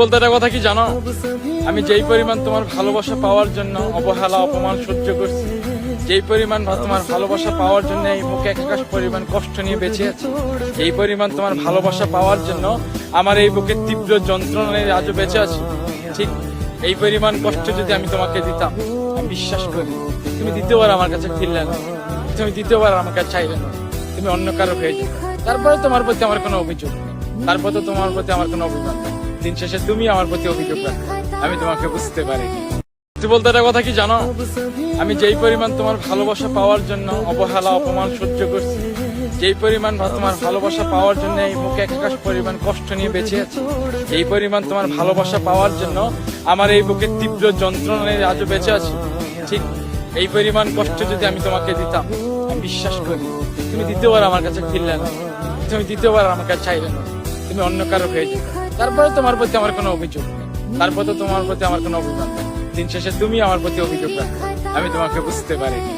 বলতে একটা কথা কি জানো, আমি যেই পরিমাণ তোমার ভালোবাসা পাওয়ার জন্য অবহেলা অপমান সহ্য করছি, যেই পরিমাণ তোমার ভালোবাসা পাওয়ার জন্য এই মুখে একাকাশ পরিমাণ কষ্ট নিয়ে বেঁচে আছি, এই পরিমাণ তোমার ভালোবাসা পাওয়ার জন্য আমার এই বুকে তীব্র যন্ত্রণা নিয়ে আজও বেঁচে আছি। ঠিক এই পরিমাণ কষ্ট যদি আমি তোমাকে দিতাম, আমি বিশ্বাস করি তুমি দ্বিতীয়বার আমার কাছে ফিরলে না, তুমি দ্বিতীয়বার আমার কাছে চাইলে না, তুমি অন্য কারো হয়ে যেতে। তারপরে তোমার প্রতি আমার কোনো অভিযোগ নেই, তারপরে তো তোমার প্রতি আমার কোনো অভিমান নেই। দিন শেষে তুমি আমার প্রতি অভিযোগ রাখো, আমি তোমাকে বুঝতে পারিনি। বলতে একটা কথা কি জানো, আমি যেই পরিমাণ তোমার ভালোবাসা পাওয়ার জন্য অবহেলা অপমান সহ্য করছি, যেই পরিমাণ তোমার ভালোবাসা পাওয়ার জন্য এই মুখে একাকাশ পরিমাণ কষ্ট নিয়ে বেঁচে আছি, এই পরিমাণ তোমার ভালোবাসা পাওয়ার জন্য আমার এই বুকে তীব্র যন্ত্রণা নিয়ে আজও বেঁচে আছি। ঠিক এই পরিমাণ কষ্ট যদি আমি তোমাকে দিতাম, আমি বিশ্বাস করি তুমি দ্বিতীয়বার আমার কাছে ফিরলে না, তুমি দ্বিতীয়বার আমার কাছে চাইলে না, তুমি অন্য কারো হয়ে যেতে। তারপরে তোমার প্রতি আমার কোনো অভিযোগ নেই, তারপরে তো তোমার প্রতি আমার কোনো অভিমান নেই। দিন শেষে তুমি আমার প্রতি অভিযোগ রাখো, আমি তোমাকে বুঝতে পারিনি।